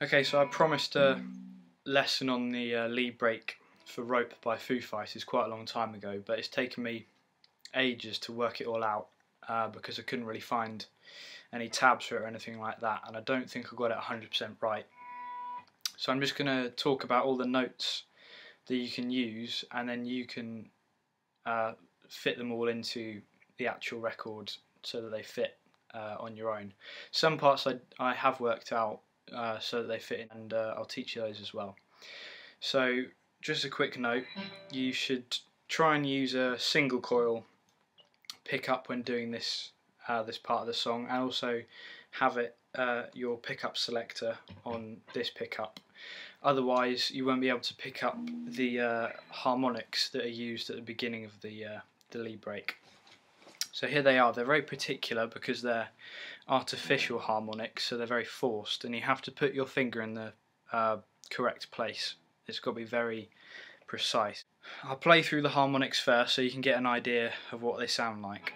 Okay, so I promised a lesson on the lead break for Rope by Foo Fighters quite a long time ago, but it's taken me ages to work it all out because I couldn't really find any tabs for it or anything like that, and I don't think I got it 100% right. So I'm just going to talk about all the notes that you can use, and then you can fit them all into the actual record so that they fit on your own. Some parts I have worked out so that they fit in, and I'll teach you those as well. So just a quick note, you should try and use a single coil pickup when doing this this part of the song, and also have it your pickup selector on this pickup. Otherwise you won't be able to pick up the harmonics that are used at the beginning of the lead break. So here they are. They're very particular because they're artificial harmonics, so they're very forced, and you have to put your finger in the correct place. It's got to be very precise. I'll play through the harmonics first so you can get an idea of what they sound like.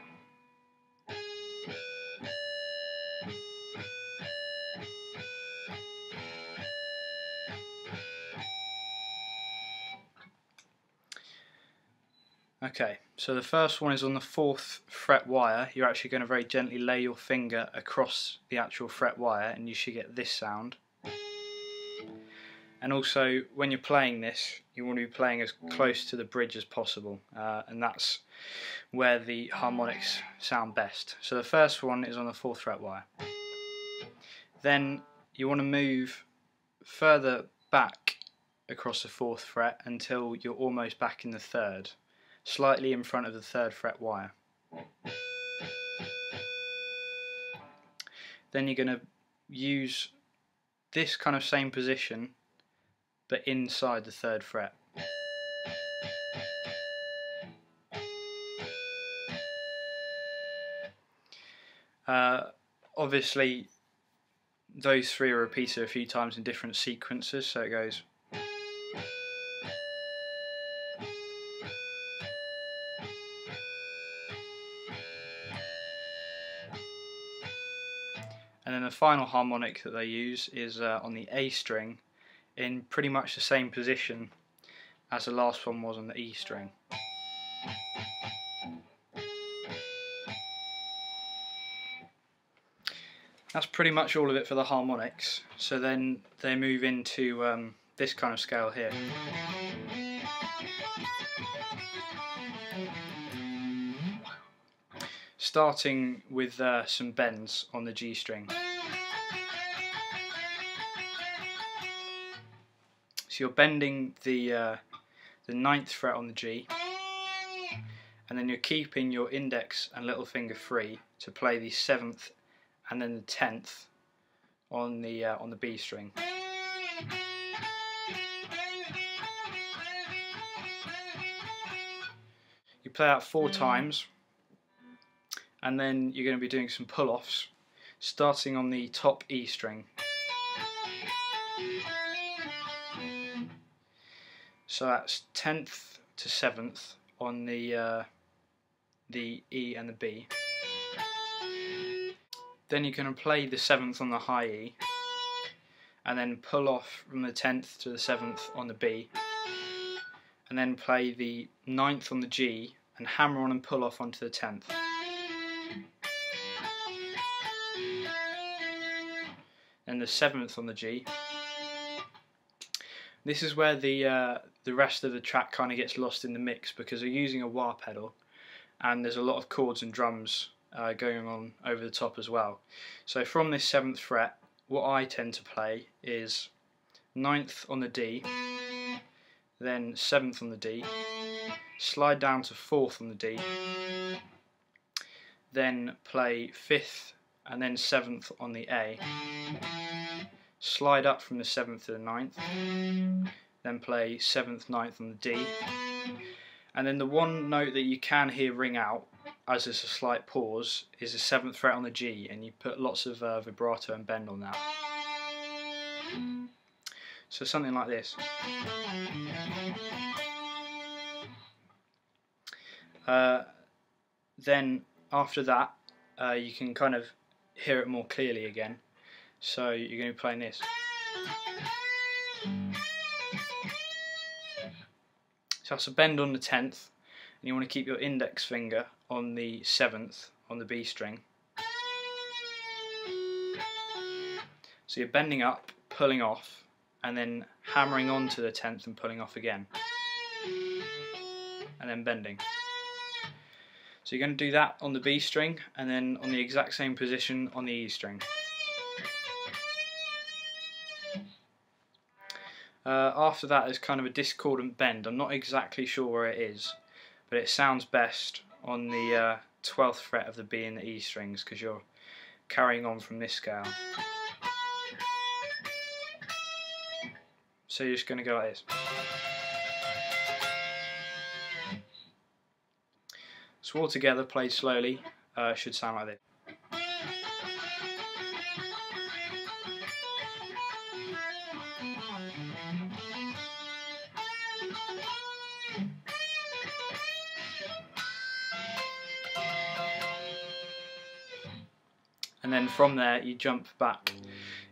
Okay, so the first one is on the 4th fret wire. You're actually going to very gently lay your finger across the actual fret wire, and you should get this sound. And also, when you're playing this, you want to be playing as close to the bridge as possible, and that's where the harmonics sound best. So the first one is on the 4th fret wire. Then you want to move further back across the 4th fret until you're almost back in the 3rd, slightly in front of the 3rd fret wire. Then you're going to use this kind of same position but inside the 3rd fret. Obviously those three are repeated a few times in different sequences, so it goes and then the final harmonic that they use is on the A string, in pretty much the same position as the last one was on the E string. That's pretty much all of it for the harmonics. So then they move into this kind of scale here. Starting with some bends on the G string. So you're bending the 9th fret on the G, and then you're keeping your index and little finger free to play the 7th and then the 10th on the B string. You play that 4 times, and then you're going to be doing some pull-offs, starting on the top E string. So that's 10th to 7th on the E and the B. Then you're going to play the 7th on the high E, and then pull off from the 10th to the 7th on the B, and then play the 9th on the G and hammer on and pull off onto the 10th. And the 7th on the G. This is where the rest of the track kind of gets lost in the mix, because they're using a wah pedal and there's a lot of chords and drums going on over the top as well. So from this 7th fret, what I tend to play is 9th on the D, then 7th on the D, slide down to 4th on the D, then play 5th and then 7th on the A, slide up from the 7th to the 9th, then play 7th, 9th on the D, and then the one note that you can hear ring out as there's a slight pause is the 7th fret on the G, and you put lots of vibrato and bend on that. So something like this. Then after that you can kind of hear it more clearly again. So you're going to be playing this. So that's a bend on the 10th, and you want to keep your index finger on the 7th on the B string. So you're bending up, pulling off, and then hammering onto the 10th and pulling off again, and then bending. So you're going to do that on the B string, and then on the exact same position on the E string. After that is kind of a discordant bend. I'm not exactly sure where it is, but it sounds best on the 12th fret of the B and the E strings, because you're carrying on from this scale. So you're just going to go like this. So all together, played slowly, should sound like this. And then from there you jump back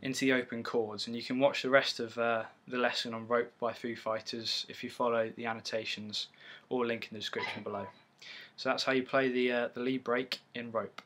into the open chords, and you can watch the rest of the lesson on Rope by Foo Fighters if you follow the annotations or link in the description below. So that's how you play the lead break in Rope.